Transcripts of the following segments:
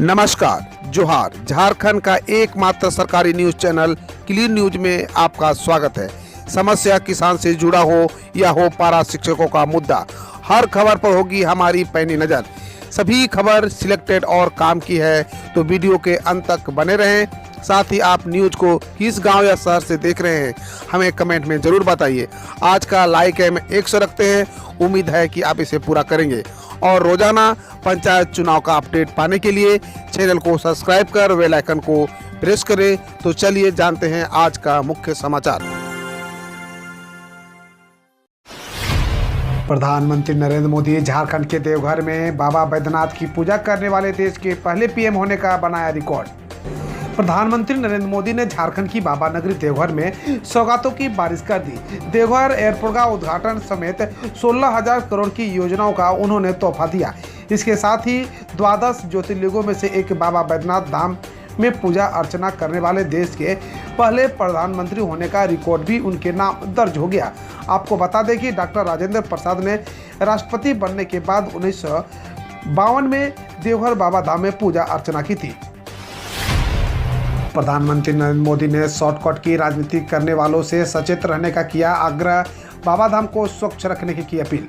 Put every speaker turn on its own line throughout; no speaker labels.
नमस्कार, जोहार। झारखंड का एकमात्र सरकारी न्यूज चैनल क्लीन न्यूज में आपका स्वागत है। समस्या किसान से जुड़ा हो या हो पारा शिक्षकों का मुद्दा, हर खबर पर होगी हमारी पैनी नज़र। सभी खबर सिलेक्टेड और काम की है, तो वीडियो के अंत तक बने रहें। साथ ही आप न्यूज को किस गांव या शहर से देख रहे हैं, हमें कमेंट में ज़रूर बताइए। आज का लाइक हम 100 रखते हैं, उम्मीद है कि आप इसे पूरा करेंगे। और रोजाना पंचायत चुनाव का अपडेट पाने के लिए चैनल को सब्सक्राइब कर बेल आइकन को प्रेस करें। तो चलिए जानते हैं आज का मुख्य समाचार। प्रधानमंत्री नरेंद्र मोदी झारखंड के देवघर में बाबा बैद्यनाथ की पूजा करने वाले देश के पहले पीएम होने का बनाया रिकॉर्ड। प्रधानमंत्री नरेंद्र मोदी ने झारखंड की बाबा नगरी देवघर में सौगातों की बारिश कर दी। देवघर एयरपोर्ट का उद्घाटन समेत 16,000 करोड़ की योजनाओं का उन्होंने तोहफा दिया। इसके साथ ही 12 ज्योतिर्लिंगों में से एक बाबा बैद्यनाथ धाम में पूजा अर्चना करने वाले देश के पहले प्रधानमंत्री होने का रिकॉर्ड भी उनके नाम दर्ज हो गया। आपको बता दें कि डॉक्टर राजेंद्र प्रसाद ने राष्ट्रपति बनने के बाद 1952 में देवघर बाबा धाम में पूजा अर्चना की थी। प्रधानमंत्री नरेंद्र मोदी ने शॉर्टकट की राजनीति करने वालों से सचेत रहने का किया आग्रह, बाबा धाम को स्वच्छ रखने की अपील।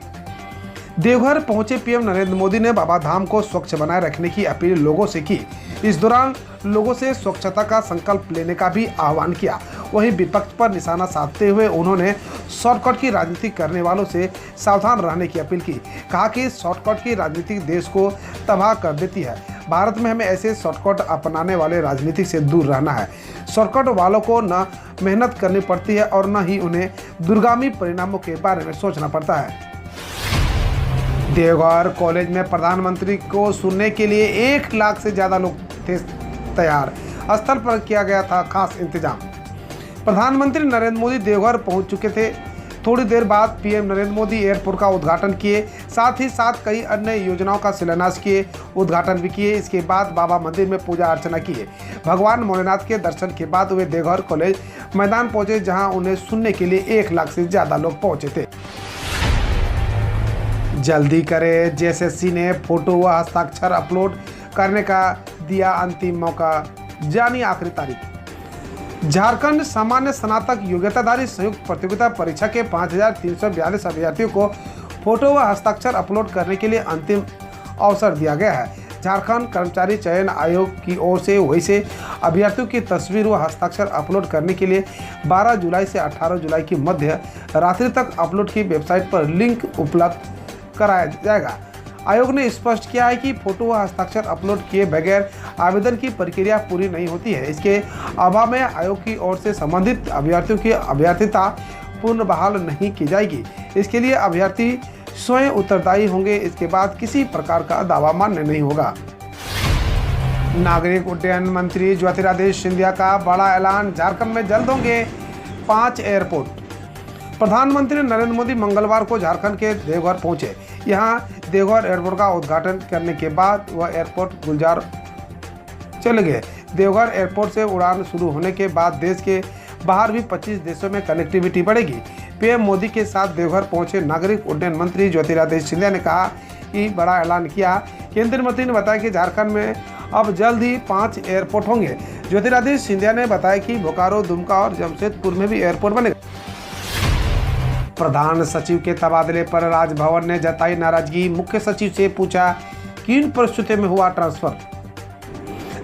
देवघर पहुंचे पीएम नरेंद्र मोदी ने बाबा धाम को स्वच्छ बनाए रखने की अपील लोगों से की। इस दौरान लोगों से स्वच्छता का संकल्प लेने का भी आह्वान किया। वहीं विपक्ष पर निशाना साधते हुए उन्होंने शॉर्टकट की राजनीति करने वालों से सावधान रहने की अपील की। कहा कि शॉर्टकट की राजनीति देश को तबाह कर देती है। भारत में हमें ऐसे शॉर्टकट अपनाने वाले राजनीति से दूर रहना है। शॉर्टकट वालों को न मेहनत करनी पड़ती है और न ही उन्हें दूरगामी परिणामों के बारे में सोचना पड़ता है। देवघर कॉलेज में प्रधानमंत्री को सुनने के लिए 1 लाख से ज़्यादा लोग थे तैयार। स्थल पर किया गया था खास इंतजाम। प्रधानमंत्री नरेंद्र मोदी देवघर पहुंच चुके थे। थोड़ी देर बाद पीएम नरेंद्र मोदी एयरपोर्ट का उद्घाटन किए, साथ ही साथ कई अन्य योजनाओं का शिलान्यास किए, उद्घाटन भी किए। इसके बाद बाबा मंदिर में पूजा अर्चना किए। भगवान भोलेनाथ के दर्शन के बाद वे देवघर कॉलेज मैदान पहुंचे, जहां उन्हें सुनने के लिए 1 लाख से ज़्यादा लोग पहुंचे थे। जल्दी करें, जेएसएससी ने फोटो व हस्ताक्षर अपलोड करने का दिया अंतिम मौका, जानी आखिरी तारीख। झारखंड सामान्य स्नातक योग्यताधारी संयुक्त प्रतियोगिता परीक्षा के 5,342 अभ्यर्थियों को फोटो व हस्ताक्षर अपलोड करने के लिए अंतिम अवसर दिया गया है। झारखंड कर्मचारी चयन आयोग की ओर से वैसे अभ्यर्थियों की तस्वीर व हस्ताक्षर अपलोड करने के लिए 12 जुलाई से 18 जुलाई की मध्य रात्रि तक अपलोड की वेबसाइट पर लिंक उपलब्ध कराया जाएगा। आयोग ने स्पष्ट किया है कि फोटो व हस्ताक्षर अपलोड किए बगैर आवेदन की प्रक्रिया पूरी नहीं होती है। इसके अभाव में आयोग की ओर से संबंधित अभ्यर्थियों की अभ्यर्थिता पूर्ण बहाल नहीं की जाएगी। इसके लिए अभ्यर्थी स्वयं उत्तरदायी होंगे। इसके बाद किसी प्रकार का दावा मान्य नहीं होगा। नागरिक उड्डयन मंत्री ज्योतिरादित्य सिंधिया का बड़ा ऐलान, झारखंड में जल्द होंगे 5 एयरपोर्ट। प्रधानमंत्री नरेंद्र मोदी मंगलवार को झारखंड के देवघर पहुंचे। यहां देवघर एयरपोर्ट का उद्घाटन करने के बाद वह एयरपोर्ट गुलजार चले गए। देवघर एयरपोर्ट से उड़ान शुरू होने के बाद देश के बाहर भी 25 देशों में कनेक्टिविटी बढ़ेगी। पीएम मोदी के साथ देवघर पहुंचे नागरिक उड्डयन मंत्री ज्योतिरादित्य सिंधिया ने कहा कि बड़ा ऐलान किया। केंद्रीय मंत्री ने बताया कि झारखंड में अब जल्द ही 5 एयरपोर्ट होंगे। ज्योतिरादित्य सिंधिया ने बताया कि बोकारो, दुमका और जमशेदपुर में भी एयरपोर्ट बनेगा। प्रधान सचिव के तबादले पर राजभवन ने जताई नाराजगी। मुख्य सचिव से पूछा किन परिस्थितियों में हुआ ट्रांसफर।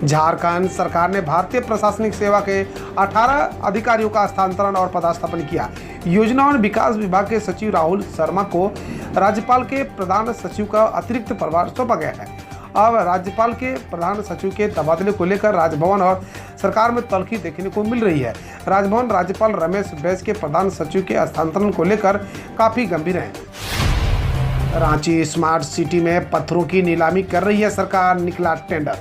झारखंड सरकार ने भारतीय प्रशासनिक सेवा के 18 अधिकारियों का स्थानांतरण और पदस्थापन किया। योजना और विकास विभाग के सचिव राहुल शर्मा को राज्यपाल के प्रधान सचिव का अतिरिक्त प्रभार सौंपा गया है। अब राज्यपाल के प्रधान सचिव के तबादले को लेकर राजभवन और सरकार में तल्खी देखने को मिल रही है। राजभवन राज्यपाल रमेश बैस के प्रधान सचिव के स्थानांतरण को लेकर काफी गंभीर है। रांची स्मार्ट सिटी में पत्थरों की नीलामी कर रही है सरकार, निकला टेंडर।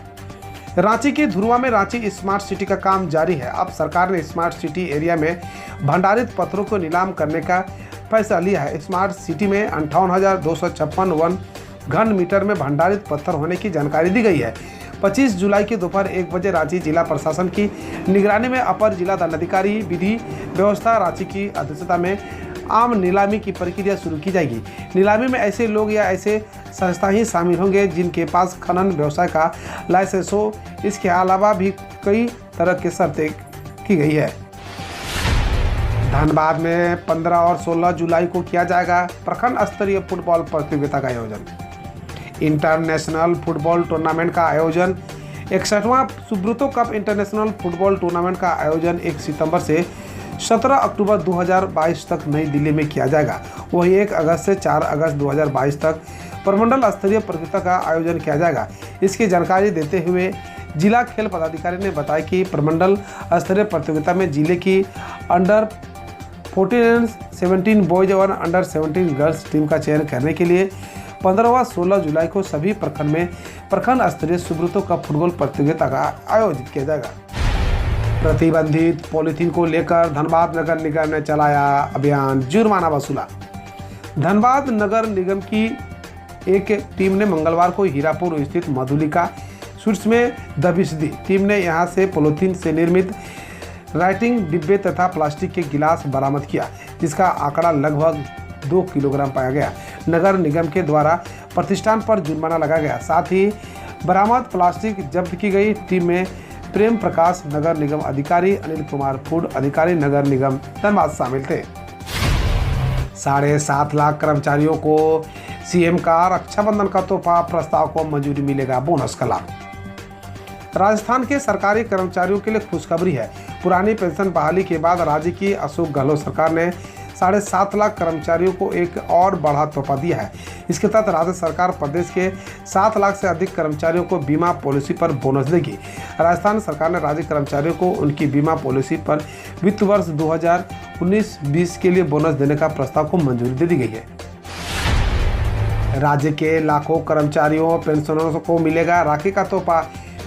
रांची के धुरवा में रांची स्मार्ट सिटी का काम जारी है। अब सरकार ने स्मार्ट सिटी एरिया में भंडारित पत्थरों को नीलाम करने का फैसला लिया है। स्मार्ट सिटी में 58,256 घन मीटर में भंडारित पत्थर होने की जानकारी दी गई है। 25 जुलाई के दोपहर 1 बजे रांची जिला प्रशासन की निगरानी में अपर जिला दंडाधिकारी विधि व्यवस्था रांची की अध्यक्षता में आम नीलामी की प्रक्रिया शुरू की जाएगी। नीलामी में ऐसे लोग या ऐसे संस्था ही शामिल होंगे जिनके पास खनन व्यवसाय का लाइसेंस हो। इसके अलावा भी कई तरह की शर्तें की गई है। धनबाद में 15 और 16 जुलाई को किया जाएगा प्रखंड स्तरीय फुटबॉल प्रतियोगिता का आयोजन। इंटरनेशनल फुटबॉल टूर्नामेंट का आयोजन 61वां Subroto cup international football tournament का आयोजन 1 सितंबर से 17 अक्टूबर 2022 तक नई दिल्ली में किया जाएगा। वहीं 1 अगस्त से 4 अगस्त 2022 तक प्रमंडल स्तरीय प्रतियोगिता का आयोजन किया जाएगा। इसकी जानकारी देते हुए जिला खेल पदाधिकारी ने बताया कि प्रमंडल स्तरीय प्रतियोगिता में जिले की अंडर 14 17 बॉयज और अंडर 17 गर्ल्स टीम का चयन करने के लिए 15 व 16 जुलाई को सभी प्रखंड में प्रखंड स्तरीय सुब्रतो कप फुटबॉल प्रतियोगिता का आयोजित किया जाएगा। प्रतिबंधित पॉलीथीन को लेकर धनबाद नगर निगम ने चलाया अभियान, जुर्माना वसूला। धनबाद नगर निगम की एक टीम ने मंगलवार को हीरापुर स्थित मधुलिका स्वीट्स में दबिश दी। टीम ने यहां से पॉलीथीन से निर्मित राइटिंग डिब्बे तथा प्लास्टिक के गिलास बरामद किया, जिसका आंकड़ा लगभग 2 किलोग्राम पाया गया। नगर निगम के द्वारा प्रतिष्ठान पर जुर्माना लगाया गया। साथ ही बरामद प्लास्टिक जब्त की गई। टीम में प्रेम प्रकाश नगर निगम अधिकारी, अनिल कुमार फूड अधिकारी नगर निगम धनबाद शामिल थे। 7.5 लाख कर्मचारियों को सीएम का रक्षाबंधन का तोहफा, प्रस्ताव को मंजूरी मिलेगा बोनस का लाभ। राजस्थान के सरकारी कर्मचारियों के लिए खुशखबरी है। पुरानी पेंशन बहाली के बाद राज्य की अशोक गहलोत सरकार ने 7.5 लाख कर्मचारियों को एक और बड़ा तोहफा दिया है। इसके तहत राज्य सरकार प्रदेश के 7 लाख से अधिक कर्मचारियों को बीमा पॉलिसी पर बोनस देगी। राजस्थान सरकार ने राज्य कर्मचारियों को उनकी बीमा पॉलिसी पर वित्त वर्ष 2019-20 के लिए बोनस देने का प्रस्ताव को मंजूरी दे दी गई है। राज्य के लाखों कर्मचारियों पेंशनरों को मिलेगा राखी का तोहफा,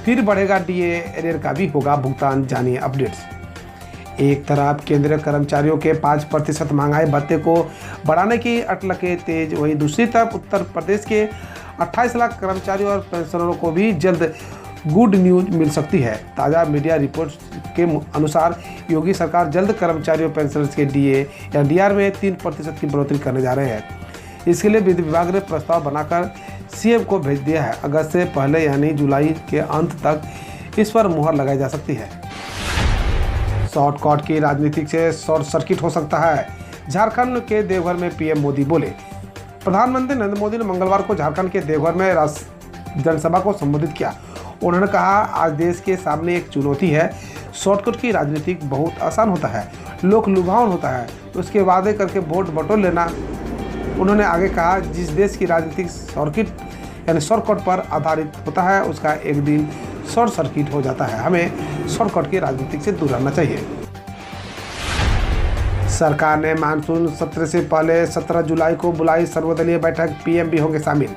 फिर बढ़ेगा डीए एरियर का भी होगा भुगतान। जानिए अपडेट्स। एक तरफ केंद्रीय कर्मचारियों के 5% महंगाई भत्ते को बढ़ाने की अटकलें तेज, वहीं दूसरी तरफ उत्तर प्रदेश के 28 लाख कर्मचारियों और पेंशनरों को भी जल्द गुड न्यूज मिल सकती है। ताज़ा मीडिया रिपोर्ट्स के अनुसार योगी सरकार जल्द कर्मचारियों पेंशनर्स के डीए या डीआर में 3% की बढ़ोतरी करने जा रहे हैं। इसके लिए विधि विभाग ने प्रस्ताव बनाकर सीएम को भेज दिया है। अगस्त से पहले यानी जुलाई के अंत तक इस पर मुहर लगाई जा सकती है। शॉर्टकट की राजनीति से शॉर्ट सर्किट हो सकता है, झारखंड के देवघर में पीएम मोदी बोले। प्रधानमंत्री नरेंद्र मोदी ने मंगलवार को झारखंड के देवघर में जनसभा को संबोधित किया। उन्होंने कहा, आज देश के सामने एक चुनौती है। शॉर्टकट की राजनीति बहुत आसान होता है, लोक लुभावन होता है, उसके वादे करके वोट बटोर लेना। उन्होंने आगे कहा, जिस देश की राजनीतिक शॉर्टकट पर आधारित होता है उसका एक दिन शॉर्ट सर्किट हो जाता है। हमें शॉर्टकट की राजनीति से दूर रहना चाहिए। सरकार ने मानसून सत्र से पहले 17 जुलाई को बुलाई सर्वदलीय बैठक, पीएम भी होंगे शामिल।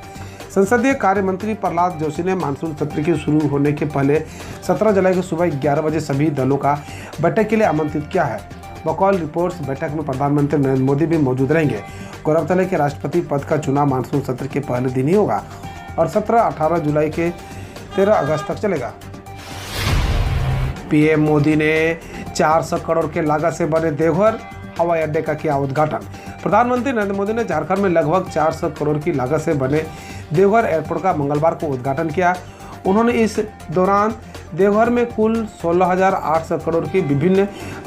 संसदीय कार्य मंत्री प्रहलाद जोशी ने मानसून सत्र के शुरू होने के पहले 17 जुलाई को सुबह 11 बजे सभी दलों का बैठक के लिए आमंत्रित किया है। बकौल रिपोर्ट्स बैठक में प्रधानमंत्री नरेंद्र मोदी भी मौजूद रहेंगे। गौरतलब है कि राष्ट्रपति पद का चुनाव मानसून सत्र के पहले दिन ही होगा और 17-18 जुलाई के 13 अगस्त तक चलेगा। पीएम मोदी ने 400 करोड़ के लागत से बने देवघर हवाई अड्डे का किया उद्घाटन। प्रधानमंत्री नरेंद्र मोदी ने झारखंड में लगभग 400 करोड़ की लागत से बने देवघर एयरपोर्ट का मंगलवार को उद्घाटन किया। उन्होंने इस दौरान देवघर में कुल 16,800 करोड़ की विभिन्न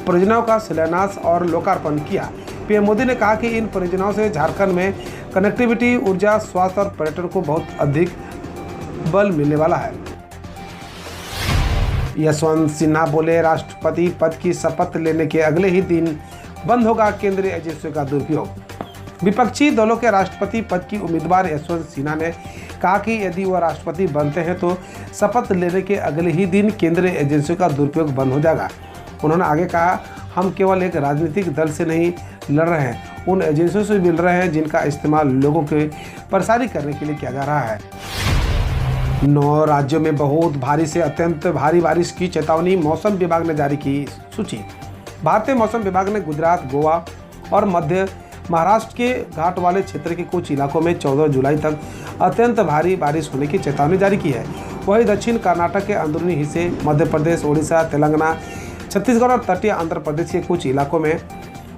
परियोजनाओं का शिलान्यास और लोकार्पण किया। पीएम मोदी ने कहा कि इन परियोजनाओं से झारखंड में कनेक्टिविटी, ऊर्जा, स्वास्थ्य और पर्यटन को बहुत अधिक बल मिलने वाला है। यशवंत सिन्हा बोले, राष्ट्रपति पद की शपथ लेने के अगले ही दिन बंद होगा केंद्रीय एजेंसियों का दुरुपयोग। विपक्षी दलों के राष्ट्रपति पद की उम्मीदवार यशवंत सिन्हा ने कहा कि यदि वह राष्ट्रपति बनते हैं तो शपथ लेने के अगले ही दिन केंद्रीय एजेंसियों का दुरुपयोग बंद हो जाएगा। उन्होंने आगे कहा, हम केवल एक राजनीतिक दल से नहीं लड़ रहे हैं, उन एजेंसियों से मिल रहे हैं जिनका इस्तेमाल लोगों के परेशानी करने के लिए किया जा रहा है। 9 राज्यों में बहुत भारी से अत्यंत भारी बारिश की चेतावनी मौसम विभाग ने जारी की सूची। भारतीय मौसम विभाग ने गुजरात, गोवा और मध्य महाराष्ट्र के घाट वाले क्षेत्र के कुछ इलाकों में 14 जुलाई तक अत्यंत भारी बारिश होने की चेतावनी जारी की है। वहीं दक्षिण कर्नाटक के अंदरूनी हिस्से, मध्य प्रदेश, ओडिशा, तेलंगाना, छत्तीसगढ़ और तटीय आंध्र प्रदेश के कुछ इलाकों में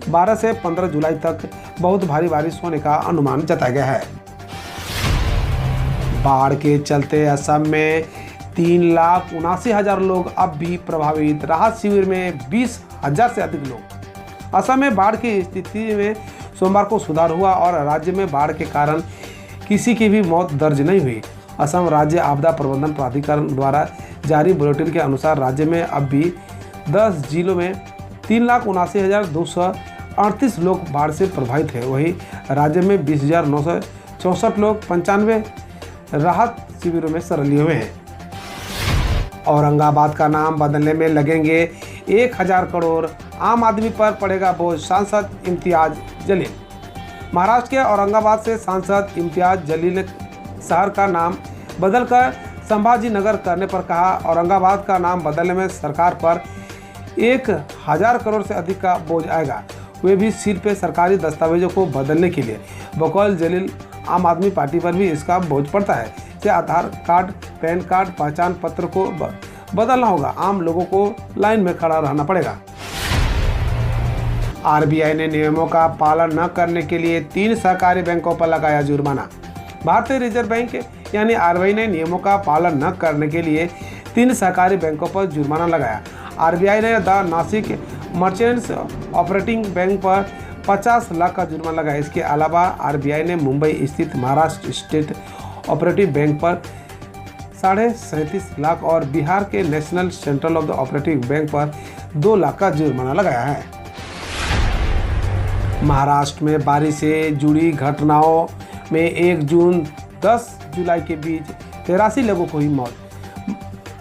12 से 15 जुलाई तक बहुत भारी बारिश होने का अनुमान जताया गया है। बाढ़ के चलते असम में 3,79,000 लोग अब भी प्रभावित। राहत शिविर में 20,000 से अधिक लोग। असम में बाढ़ की स्थिति में सोमवार को सुधार हुआ और राज्य में बाढ़ के कारण किसी की भी मौत दर्ज नहीं हुई। असम राज्य आपदा प्रबंधन प्राधिकरण द्वारा जारी बुलेटिन के अनुसार राज्य में अब भी 10 जिलों में 3,79,238 लोग बाढ़ से प्रभावित हैं। वहीं राज्य में 20,964 लोग 95 राहत शिविरों में शरण लिए हुए हैं। औरंगाबाद का नाम बदलने में लगेंगे 1,000 करोड़, आम आदमी पर पड़ेगा बोझ, सांसद इम्तियाज जलील। महाराष्ट्र के औरंगाबाद से सांसद इम्तियाज जलील ने शहर का नाम बदलकर संभाजी नगर करने पर कहा, औरंगाबाद का नाम बदलने में सरकार पर 1,000 करोड़ से अधिक का बोझ आएगा, वे भी सिर पे सरकारी दस्तावेजों को बदलने के लिए। बकौल जलील आम आदमी पार्टी पर भी इसका बोझ पड़ता है, जैसे आधार कार्ड, पैन कार्ड, पहचान पत्र को बदलना होगा, आम लोगों को लाइन में खड़ा रहना पड़ेगा। आरबीआई ने नियमों का पालन न करने के लिए 3 सहकारी बैंकों पर लगाया जुर्माना। भारतीय रिजर्व बैंक यानी आरबीआई ने नियमों का पालन न करने के लिए 3 सहकारी बैंकों पर जुर्माना लगाया। आरबीआई ने the Nashik merchants operating bank पर 50 लाख का जुर्माना लगाया। इसके अलावा आरबीआई ने मुंबई स्थित महाराष्ट्र स्टेट ऑपरेटिव बैंक पर 37.5 लाख और बिहार के national central of the operative bank पर 2 लाख का जुर्माना लगाया है। महाराष्ट्र में बारिश से जुड़ी घटनाओं में 1 जून 10 जुलाई के बीच 83 लोगों को हुई मौत।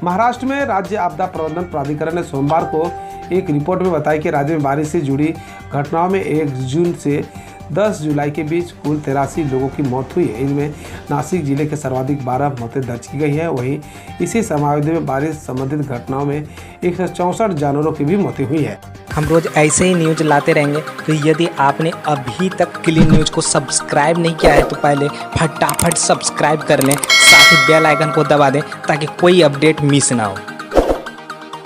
महाराष्ट्र में राज्य आपदा प्रबंधन प्राधिकरण ने सोमवार को एक रिपोर्ट में बताया कि राज्य में बारिश से जुड़ी घटनाओं में 1 जून से 10 जुलाई के बीच कुल 83 लोगों की मौत हुई है। इनमें नासिक जिले के सर्वाधिक 12 मौतें दर्ज की गई है। वहीं इसी समयावधि में बारिश संबंधित घटनाओं में 164 जानवरों की भी मौतें हुई है।
हम रोज ऐसे ही न्यूज लाते रहेंगे, तो यदि आपने अभी तक क्लीन न्यूज को सब्सक्राइब नहीं किया है तो पहले फटाफट सब्सक्राइब कर लें, साथ ही बेल आइकन को दबा दें ताकि कोई अपडेट मिस ना हो।